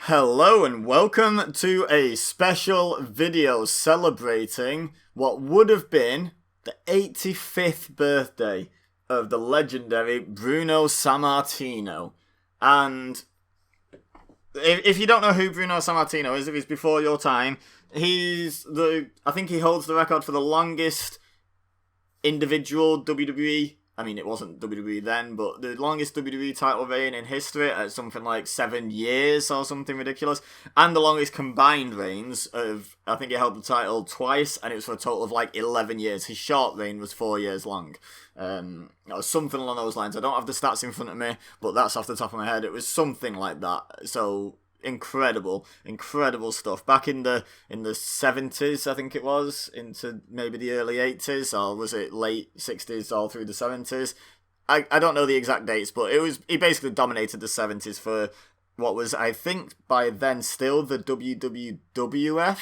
Hello and welcome to a special video celebrating what would have been the 85th birthday of the legendary Bruno Sammartino. And if you don't know who Bruno Sammartino is, if he's before your time, I think he holds the record for the longest individual WWE, I mean, it wasn't WWE then, but the longest WWE title reign in history at something like 7 years or something ridiculous, and the longest combined reigns of, I think he held the title twice, and it was for a total of like 11 years. His short reign was 4 years long. Or something along those lines. I don't have the stats in front of me, but that's off the top of my head. It was something like that. So incredible stuff. Back in the 70s, I think it was, into maybe the early 80s, or was it late 60s all through the 70s? I don't know the exact dates, but he basically dominated the 70s for what was, I think, by then still the WWF.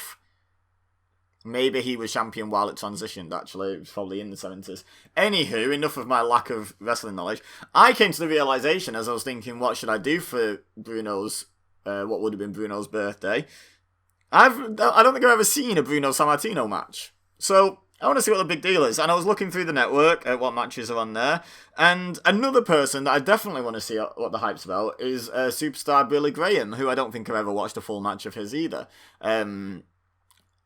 Maybe he was champion while it transitioned, actually. It was probably in the 70s. Anywho, enough of my lack of wrestling knowledge. I came to the realisation as I was thinking, what should I do for Bruno's what would have been Bruno's birthday. I don't think I've ever seen a Bruno Sammartino match. So I want to see what the big deal is. And I was looking through the network at what matches are on there. And another person that I definitely want to see what the hype's about is superstar Billy Graham, who I don't think I've ever watched a full match of his either.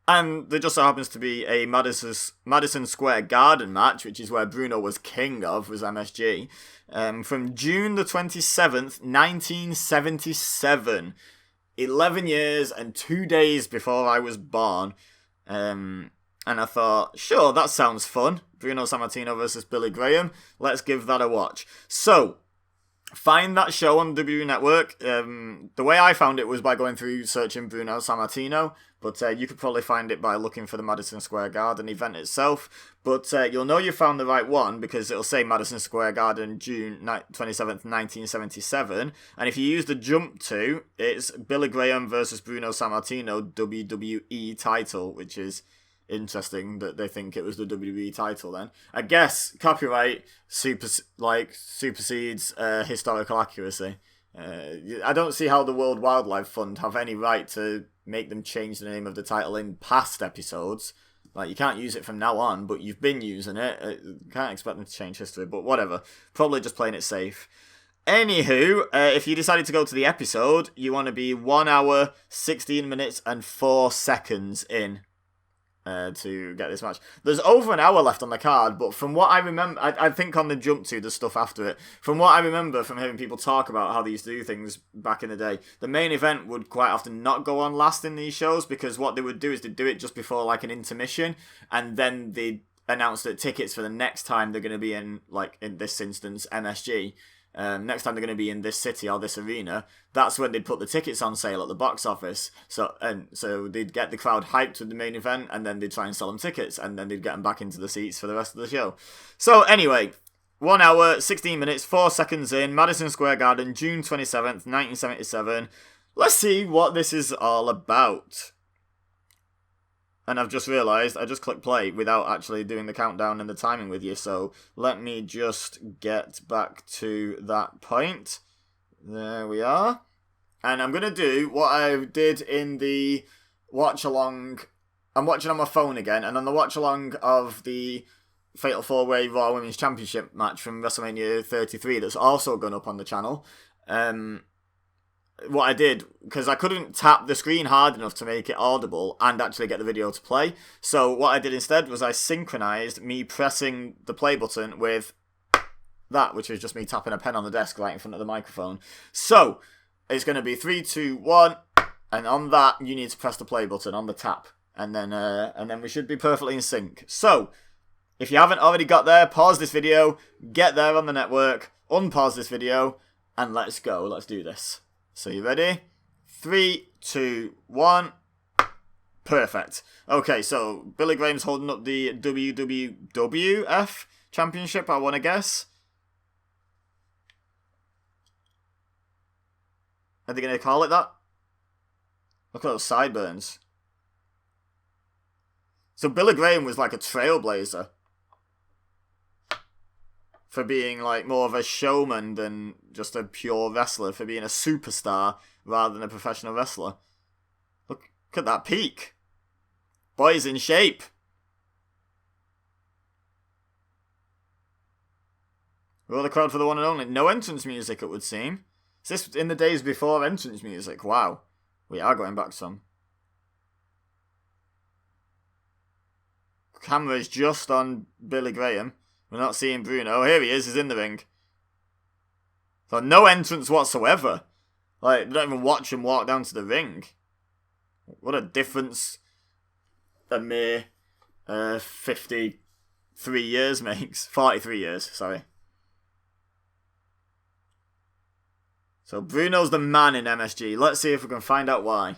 And there just so happens to be a Madison Square Garden match, which is where Bruno was king of, was MSG, from June the 27th, 1977. 11 years and 2 days before I was born. And I thought, sure, that sounds fun. Bruno Sammartino versus Billy Graham. Let's give that a watch. So, find that show on WWE Network. The way I found it was by going through searching Bruno Sammartino, but you could probably find it by looking for the Madison Square Garden event itself. But you'll know you found the right one because it'll say Madison Square Garden, June 27th, 1977. And if you use the jump to, it's Billy Graham versus Bruno Sammartino WWE title, which is interesting that they think it was the WWE title then. I guess copyright supersedes historical accuracy. I don't see how the World Wildlife Fund have any right to make them change the name of the title in past episodes. Like, you can't use it from now on, but you've been using it. Can't expect them to change history, but whatever. Probably just playing it safe. Anywho, if you decided to go to the episode, you want to be 1 hour, 16 minutes, and 4 seconds in. To get this match. There's over an hour left on the card, but from what I remember, I think on the jump to the stuff after it, from what I remember from hearing people talk about how they used to do things back in the day, the main event would quite often not go on last in these shows, because what they would do is they'd do it just before like an intermission, and then they'd announce that tickets for the next time they're going to be in, like in this instance, MSG, next time they're going to be in this city or this arena, that's when they'd put the tickets on sale at the box office. So they'd get the crowd hyped with the main event, and then they'd try and sell them tickets, and then they'd get them back into the seats for the rest of the show. So anyway, 1 hour, 16 minutes, 4 seconds in, Madison Square Garden, June 27th, 1977. Let's see what this is all about. And I've just realised I just clicked play without actually doing the countdown and the timing with you. So let me just get back to that point. There we are. And I'm going to do what I did in the watch-along. I'm watching on my phone again. And on the watch-along of the Fatal 4-Way Raw Women's Championship match from WrestleMania 33 that's also gone up on the channel. What I did, because I couldn't tap the screen hard enough to make it audible and actually get the video to play. So what I did instead was I synchronized me pressing the play button with that, which is just me tapping a pen on the desk right in front of the microphone. So it's going to be 3, 2, 1, and on that you need to press the play button on the tap, and then we should be perfectly in sync. So if you haven't already got there, pause this video, get there on the network, unpause this video, and let's go. Let's do this. So you ready? 3, 2, 1. Perfect. Okay, so Billy Graham's holding up the WWF Championship, I want to guess. Are they going to call it that? Look at those sideburns. So Billy Graham was like a trailblazer for being like more of a showman than just a pure wrestler, for being a superstar rather than a professional wrestler. Look at that peak. Boy's in shape. Roll the crowd for the one and only. No entrance music, it would seem. Is this in the days before entrance music? Wow. We are going back some. Camera is just on Billy Graham. We're not seeing Bruno. Here he is. He's in the ring. So no entrance whatsoever. Like, don't even watch him walk down to the ring. What a difference a mere 53 years makes. 43 years, sorry. So Bruno's the man in MSG. Let's see if we can find out why.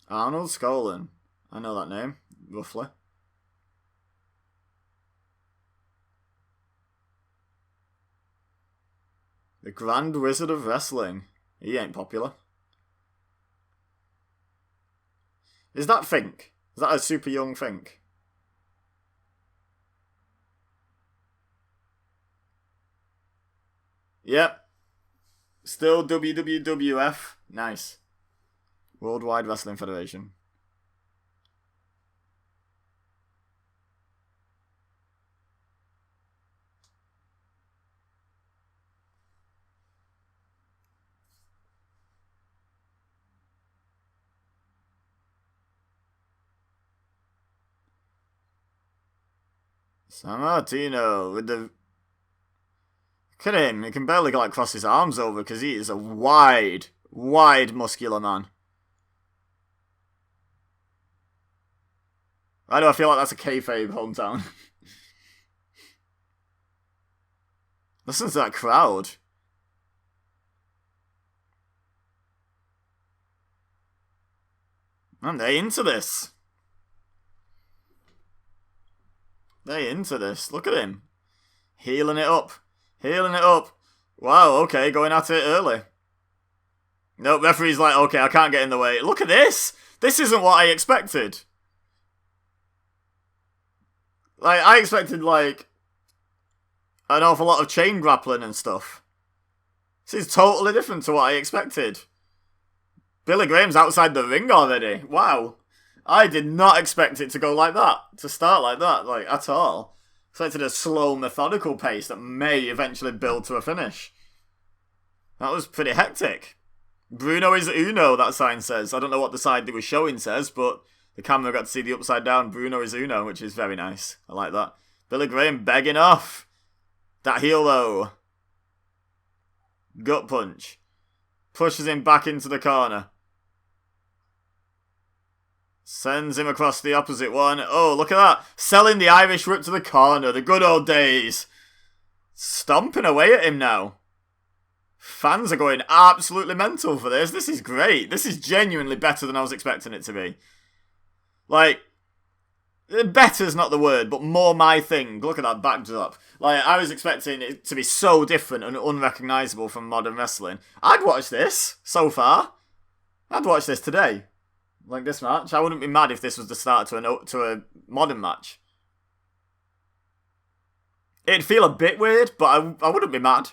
Arnold Skolin. I know that name, roughly. The Grand Wizard of Wrestling. He ain't popular. Is that Fink? Is that a super young Fink? Yep. Still WWF. Nice. Worldwide Wrestling Federation. Sammartino with the... Look at him. He can barely like cross his arms over because he is a wide muscular man. Why do I feel like that's a kayfabe hometown? Listen to that crowd. Man, they into this. They into this. Look at him. Healing it up. Healing it up. Wow, okay, going at it early. Nope, referee's like, okay, I can't get in the way. Look at this. This isn't what I expected. Like, I expected, like, an awful lot of chain grappling and stuff. This is totally different to what I expected. Billy Graham's outside the ring already. Wow. I did not expect it to go like that. To start like that, like, at all. Expected a slow, methodical pace that may eventually build to a finish. That was pretty hectic. Bruno is Uno, that sign says. I don't know what the side they were showing says, but the camera got to see the upside down Bruno is Uno, which is very nice. I like that. Billy Graham begging off. That heel, though. Gut punch. Pushes him back into the corner. Sends him across the opposite one. Oh, look at that. Selling the Irish whip to the corner. The good old days. Stomping away at him now. Fans are going absolutely mental for this. This is great. This is genuinely better than I was expecting it to be. Like, better's not the word, but more my thing. Look at that backdrop. Like, I was expecting it to be so different and unrecognisable from modern wrestling. I'd watch this so far. I'd watch this today. Like this match. I wouldn't be mad if this was the start to a modern match. It'd feel a bit weird, but I wouldn't be mad.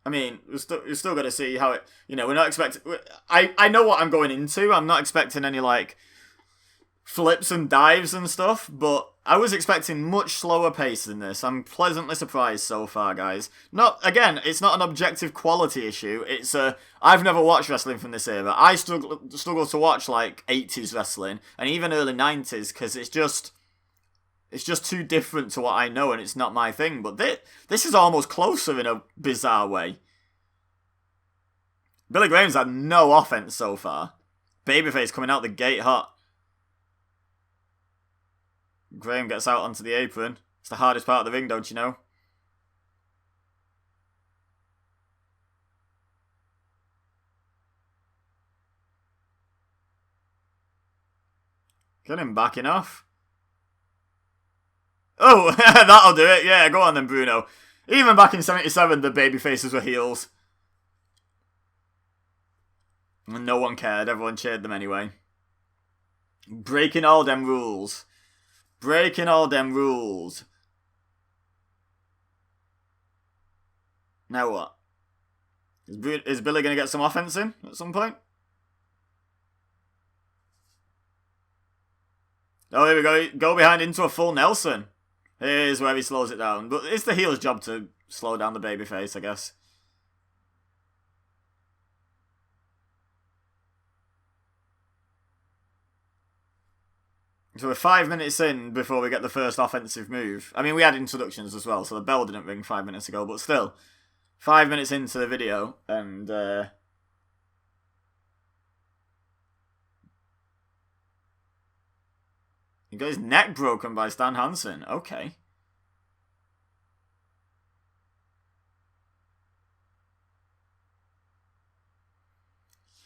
I mean, we're still got to see how it... You know, we're not expecting... I know what I'm going into. I'm not expecting any, like, flips and dives and stuff, but I was expecting much slower pace than this. I'm pleasantly surprised so far, guys. Again, it's not an objective quality issue. It's I've never watched wrestling from this era. I struggle to watch, like, 80s wrestling, and even early 90s, because it's just too different to what I know, and it's not my thing. But this is almost closer in a bizarre way. Billy Graham's had no offense so far. Babyface coming out the gate hot. Graham gets out onto the apron. It's the hardest part of the ring, don't you know? Get him backing off. Oh, that'll do it. Yeah, go on then, Bruno. Even back in 77, the babyfaces were heels. And no one cared. Everyone cheered them anyway. Breaking all them rules. Breaking all them rules. Now what? Is Billy going to get some offense in at some point? Oh, here we go. Go behind into a full Nelson. Here's where he slows it down. But it's the heel's job to slow down the babyface, I guess. So we're 5 minutes in before we get the first offensive move. I mean, we had introductions as well, so the bell didn't ring 5 minutes ago, but still. 5 minutes into the video, and he got his neck broken by Stan Hansen. Okay.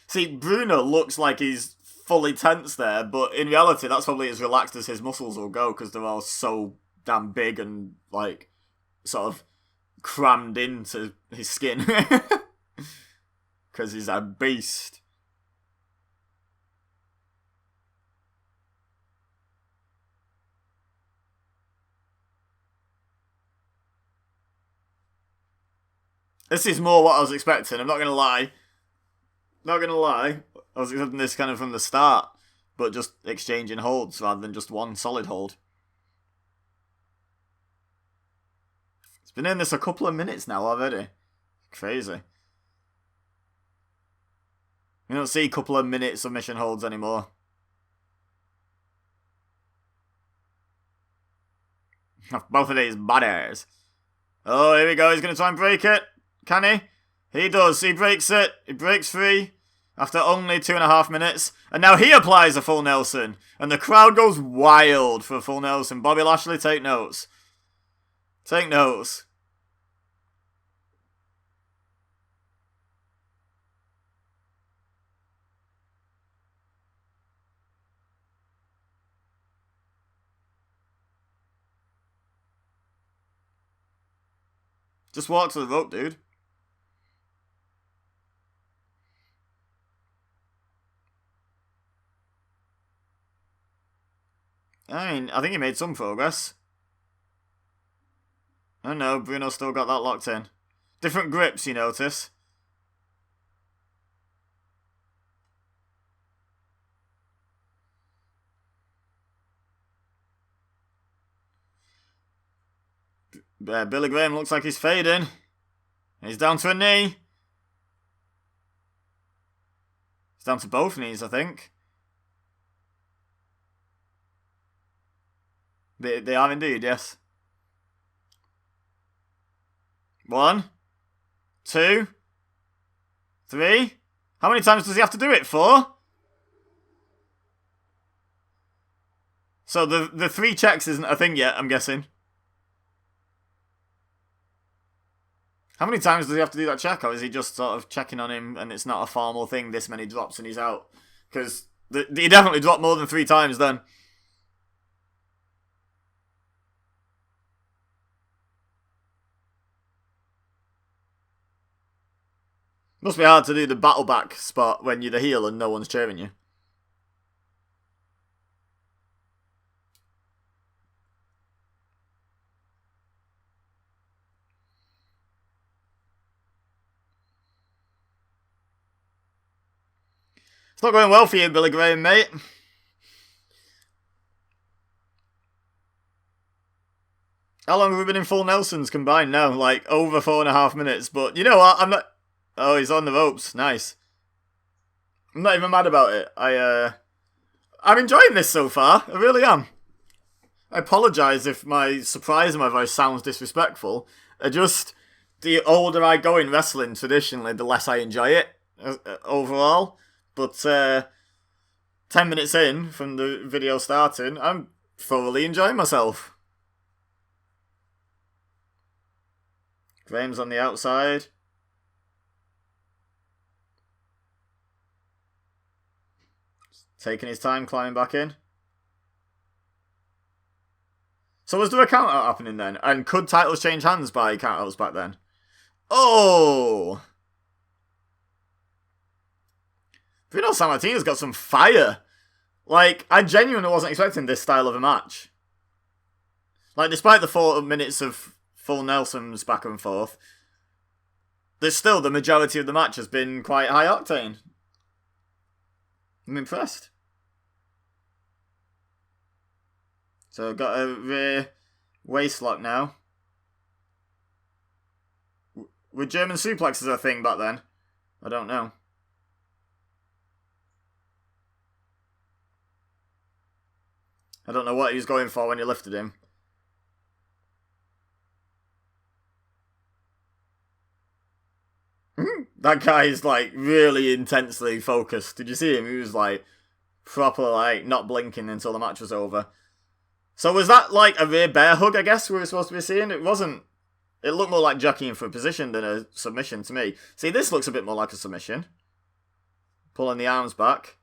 See, Bruno looks like he's fully tense there, but in reality, that's probably as relaxed as his muscles will go because they're all so damn big and, like, sort of crammed into his skin. Because he's a beast. This is more what I was expecting, I'm not going to lie. Not going to lie. I was expecting this kind of from the start, but just exchanging holds rather than just one solid hold. It's been in this a couple of minutes now already. Crazy. You don't see a couple of minute submission holds anymore. Both of these bodies. Oh, here we go. He's going to try and break it. Can he? He does. He breaks it. He breaks free after only 2.5 minutes. And now he applies a full Nelson. And the crowd goes wild for a full Nelson. Bobby Lashley, take notes. Take notes. Just walk to the rope, dude. I mean, I think he made some progress. Oh no, Bruno still got that locked in. Different grips, you notice. Billy Graham looks like he's fading. He's down to a knee. He's down to both knees, I think. They are indeed, yes. 1, 2, 3. How many times does he have to do it? 4? So the 3 checks isn't a thing yet, I'm guessing. How many times does he have to do that check, or is he just sort of checking on him and it's not a formal thing, this many drops and he's out? Because he definitely dropped more than 3 times then. Must be hard to do the battle back spot when you're the heel and no one's cheering you. It's not going well for you, Billy Graham, mate. How long have we been in full Nelsons combined now? Like, over 4.5 minutes. But you know what? I'm not... Oh, he's on the ropes. Nice. I'm not even mad about it. I'm enjoying this so far. I really am. I apologise if my surprise in my voice sounds disrespectful. The older I go in wrestling traditionally, the less I enjoy it overall. But 10 minutes in from the video starting, I'm thoroughly enjoying myself. Graham's on the outside. Taking his time climbing back in. So was there a count out happening then? And could titles change hands by count outs back then? Oh! Bruno Sammartino's got some fire. Like, I genuinely wasn't expecting this style of a match. Like, despite the 4 minutes of full Nelsons back and forth, there's still the majority of the match has been quite high octane. I'm impressed. So, got a rear waist lock now. Were German suplexes a thing back then? I don't know. I don't know what he was going for when he lifted him. That guy is like really intensely focused. Did you see him? He was like proper like not blinking until the match was over. So was that like a rear bear hug, I guess we were supposed to be seeing? It wasn't. It looked more like jockeying for a position than a submission to me. See, this looks a bit more like a submission. Pulling the arms back.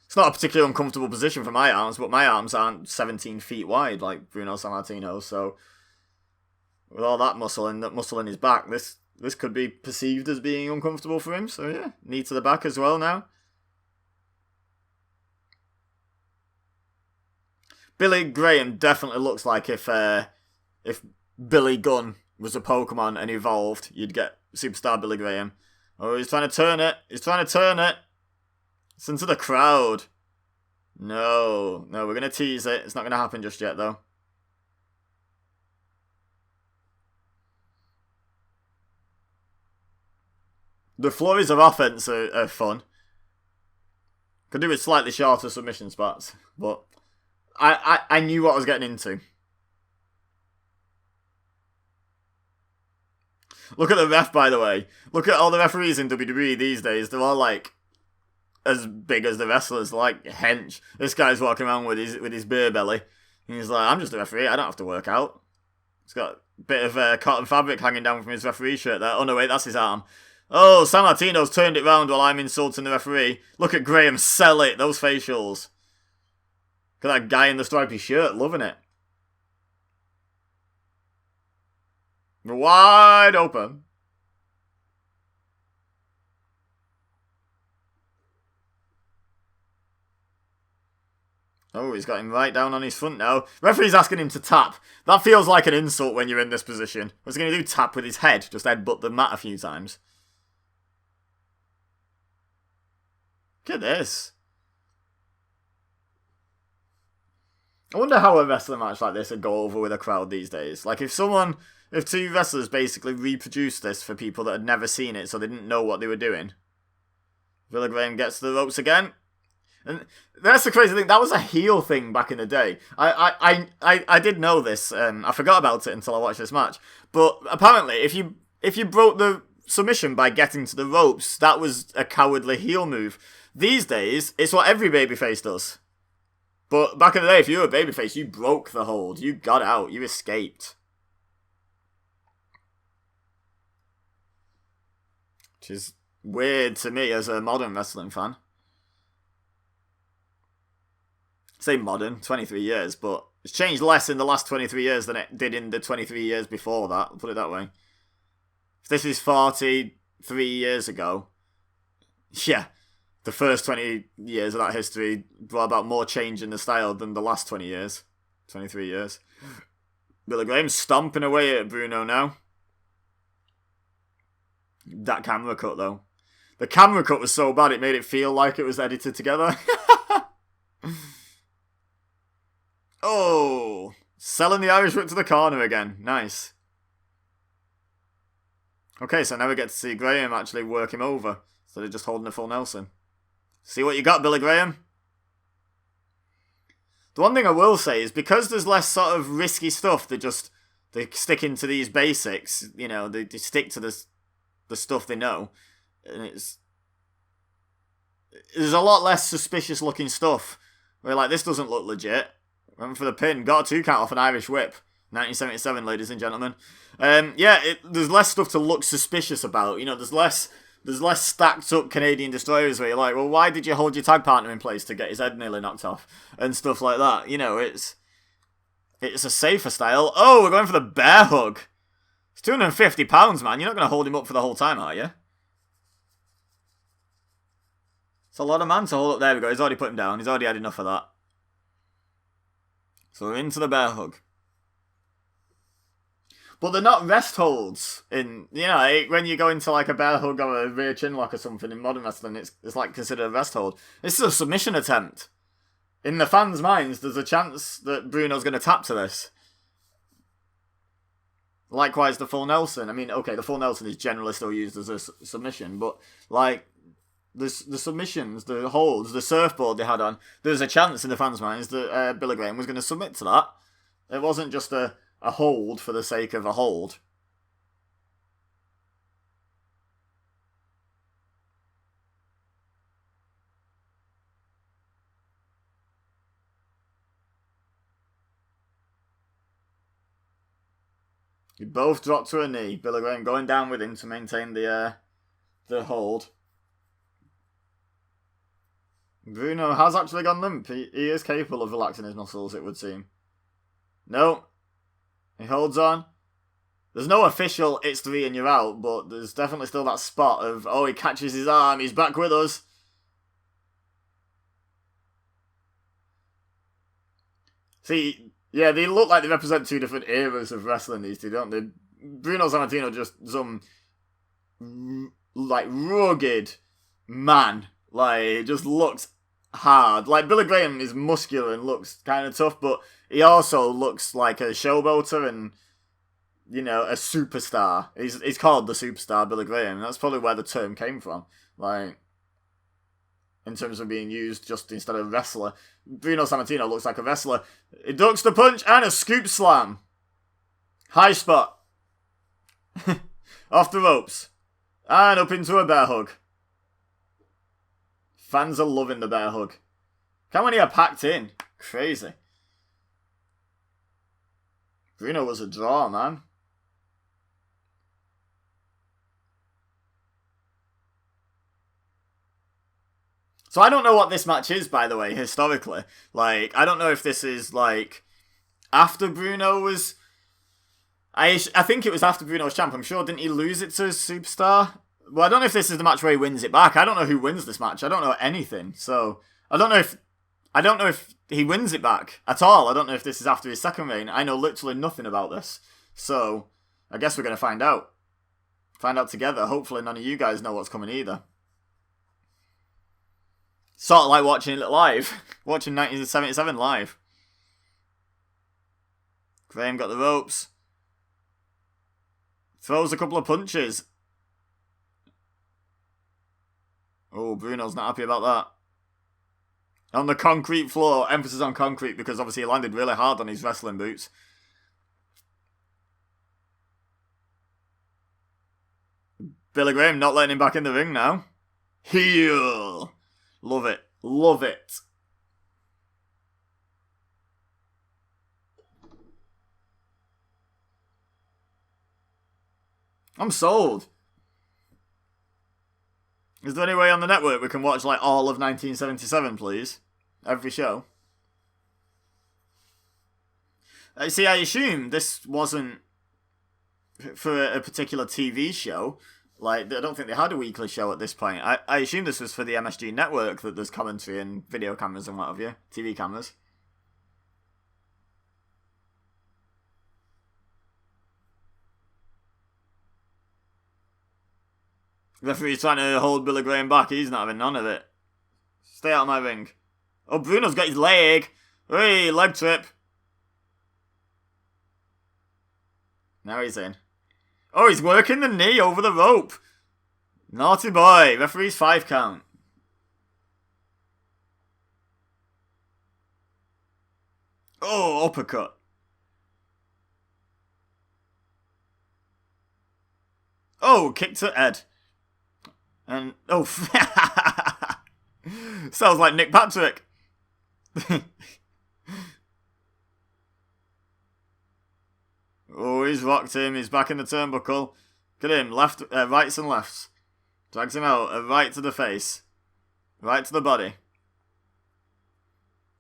It's not a particularly uncomfortable position for my arms, but my arms aren't 17 feet wide like Bruno Sammartino, so with all that muscle in his back, this could be perceived as being uncomfortable for him, so yeah, knee to the back as well now. Billy Graham definitely looks like if Billy Gunn was a Pokemon and evolved, you'd get Superstar Billy Graham. Oh, he's trying to turn it. He's trying to turn it. It's into the crowd. No, we're going to tease it. It's not going to happen just yet, though. The flurries of offense are fun. Could do with slightly shorter submission spots, but I knew what I was getting into. Look at the ref, by the way. Look at all the referees in WWE these days. They're all like as big as the wrestlers, like hench. This guy's walking around with his beer belly. And he's like, I'm just a referee, I don't have to work out. He's got a bit of cotton fabric hanging down from his referee shirt there. Oh no, wait, that's his arm. Oh, Sammartino's turned it round while I'm insulting the referee. Look at Graham sell it, those facials. Look at that guy in the stripy shirt, loving it. Wide open. Oh, he's got him right down on his front now. Referee's asking him to tap. That feels like an insult when you're in this position. What's he going to do? Tap with his head? Just headbutt the mat a few times. Look at this. I wonder how a wrestling match like this would go over with a crowd these days. Like if two wrestlers basically reproduced this for people that had never seen it so they didn't know what they were doing. Billy Graham gets to the ropes again. And that's the crazy thing. That was a heel thing back in the day. I did know this. I forgot about it until I watched this match. But apparently, if you broke the submission by getting to the ropes, that was a cowardly heel move. These days, it's what every babyface does. But back in the day, if you were a babyface, you broke the hold. You got out. You escaped. Which is weird to me as a modern wrestling fan. Say modern, 23 years, but it's changed less in the last 23 years than it did in the 23 years before that, I'll put it that way. If this is 43 years ago, yeah, the first 20 years of that history brought about more change in the style than the last 20 years. 23 years. Billy Graham stomping away at Bruno now. That camera cut, though. The camera cut was so bad it made it feel like it was edited together. Oh, selling the Irish whip to the corner again. Nice. Okay, so now we get to see Graham actually work him over instead of just holding a full Nelson. See what you got, Billy Graham? The one thing I will say is because there's less sort of risky stuff, they stick into these basics. You know, they stick to the stuff they know, and there's a lot less suspicious looking stuff. Where like this doesn't look legit. Went for the pin. Got a 2 count off an Irish whip. 1977, ladies and gentlemen. There's less stuff to look suspicious about. You know, there's less stacked up Canadian destroyers where you're like, well, why did you hold your tag partner in place to get his head nearly knocked off? And stuff like that. You know, it's It's a safer style. Oh, we're going for the bear hug. It's £250, man. You're not going to hold him up for the whole time, are you? It's a lot of man to hold up. There we go. He's already put him down. He's already had enough of that. So we're into the bear hug. But they're not rest holds. In, you know, when you go into like a bear hug or a rear chin lock or something in modern wrestling, it's like considered a rest hold. This is a submission attempt. In the fans' minds, there's a chance that Bruno's going to tap to this. Likewise, the full Nelson. I mean, okay, the full Nelson is generally still used as a submission, but like the submissions, the holds, the surfboard they had on, there's a chance in the fans' minds that Billy Graham was going to submit to that. It wasn't just a hold for the sake of a hold. You both dropped to a knee. Billy Graham going down with him to maintain the hold. Bruno has actually gone limp. He is capable of relaxing his muscles, it would seem. No. He holds on. There's no official it's 3 and you're out, but there's definitely still that spot of, oh, he catches his arm, he's back with us. See, yeah, they look like they represent two different eras of wrestling, these two, don't they? Bruno Sammartino just some, like, rugged man. Like, it just looks hard. Like, Billy Graham is muscular and looks kind of tough, but he also looks like a showboater and, you know, a superstar. He's called the superstar, Billy Graham. That's probably where the term came from. Like, in terms of being used just instead of wrestler. Bruno Sammartino looks like a wrestler. He ducks the punch and a scoop slam. High spot. Off the ropes. And up into a bear hug. Fans are loving the bear hug. How many are packed in? Crazy. Bruno was a draw, man. So I don't know what this match is, by the way, historically. Like, I don't know if this is, like, after Bruno was... I think it was after Bruno was champ. I'm sure, didn't he lose it to Superstar? Well, I don't know if this is the match where he wins it back. I don't know who wins this match. I don't know anything. So, I don't know if he wins it back at all. I don't know if this is after his second reign. I know literally nothing about this. So, I guess we're going to find out. Find out together. Hopefully none of you guys know what's coming either. Sort of like watching it live. Watching 1977 live. Graham got the ropes. Throws a couple of punches. Oh, Bruno's not happy about that. On the concrete floor. Emphasis on concrete because obviously he landed really hard on his wrestling boots. Billy Graham not letting him back in the ring now. Heel. Love it. Love it. I'm sold. Is there any way on the network we can watch like all of 1977, please? Every show. See, I assume this wasn't for a particular TV show. Like, I don't think they had a weekly show at this point. I assume this was for the MSG Network, that there's commentary and video cameras and what have you. TV cameras. Referee's trying to hold Billy Graham back. He's not having none of it. Stay out of my ring. Oh, Bruno's got his leg. Hey, leg trip. Now he's in. Oh, he's working the knee over the rope. Naughty boy. Referee's 5 count. Oh, uppercut. Oh, kick to head. And, oh, sounds like Nick Patrick. Oh, he's rocked him. He's back in the turnbuckle. Look at him. Rights and lefts. Drags him out. A right to the face. Right to the body.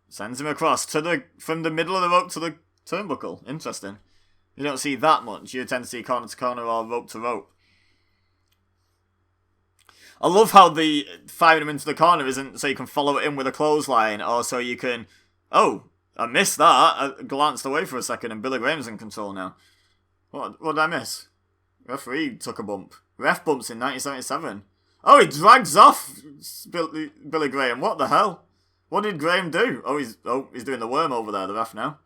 Sends him across from the middle of the rope to the turnbuckle. Interesting. You don't see that much. You tend to see corner to corner or rope to rope. I love how the firing him into the corner isn't so you can follow it in with a clothesline, or so you can... Oh, I missed that. I glanced away for a second and Billy Graham's in control now. What did I miss? Referee took a bump. Ref bumps in 1977. Oh, he drags off Billy Graham. What the hell? What did Graham do? Oh, he's doing the worm over there, the ref now.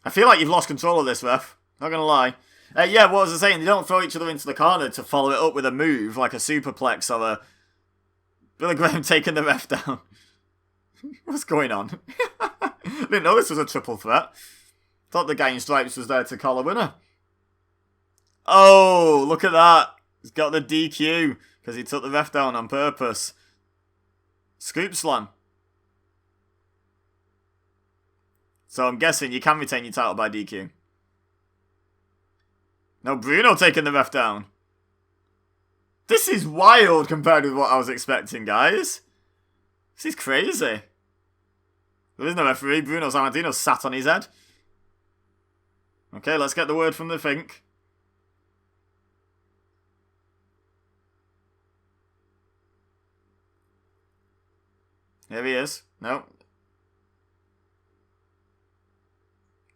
I feel like you've lost control of this, ref. Not gonna lie. Yeah, what was I saying? They don't throw each other into the corner to follow it up with a move, like a superplex or a... Billy Graham taking the ref down. What's going on? Didn't know this was a triple threat. Thought the guy in stripes was there to call a winner. Oh, look at that. He's got the DQ because he took the ref down on purpose. Scoop slam. So I'm guessing you can retain your title by DQ. No, Bruno taking the ref down. This is wild compared with what I was expecting, guys. This is crazy. There is no referee. Bruno Sammartino sat on his head. Okay, let's get the word from the Fink. Here he is. No.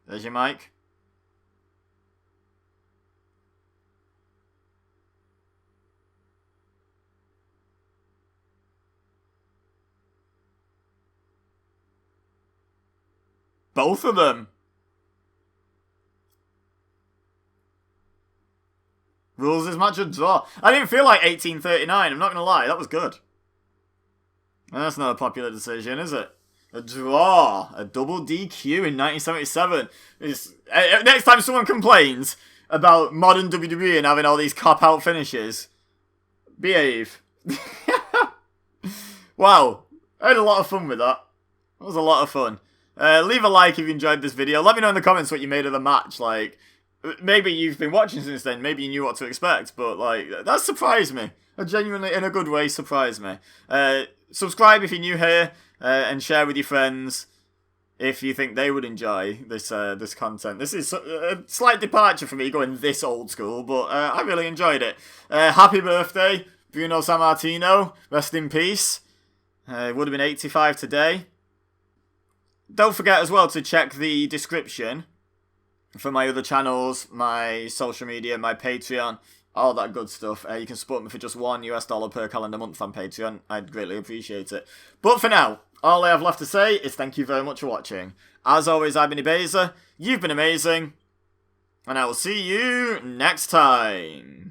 There's your mic. Both of them. Rules this match a draw. I didn't feel like 1839, I'm not going to lie. That was good. And that's not a popular decision, is it? A draw. A double DQ in 1977. Next time someone complains about modern WWE and having all these cop-out finishes, behave. Wow. I had a lot of fun with that. That was a lot of fun. Leave a like if you enjoyed this video. Let me know in the comments what you made of the match. Like, maybe you've been watching since then. Maybe you knew what to expect. But, like, that surprised me. It genuinely, in a good way, surprised me. Subscribe if you're new here. And share with your friends if you think they would enjoy this this content. This is a slight departure for me going this old school. But I really enjoyed it. Happy birthday, Bruno Sammartino. Rest in peace. It would have been 85 today. Don't forget as well to check the description for my other channels, my social media, my Patreon, all that good stuff. You can support me for just $1 per calendar month on Patreon. I'd greatly appreciate it. But for now, all I have left to say is thank you very much for watching. As always, I've been Ibeza, you've been amazing, and I will see you next time.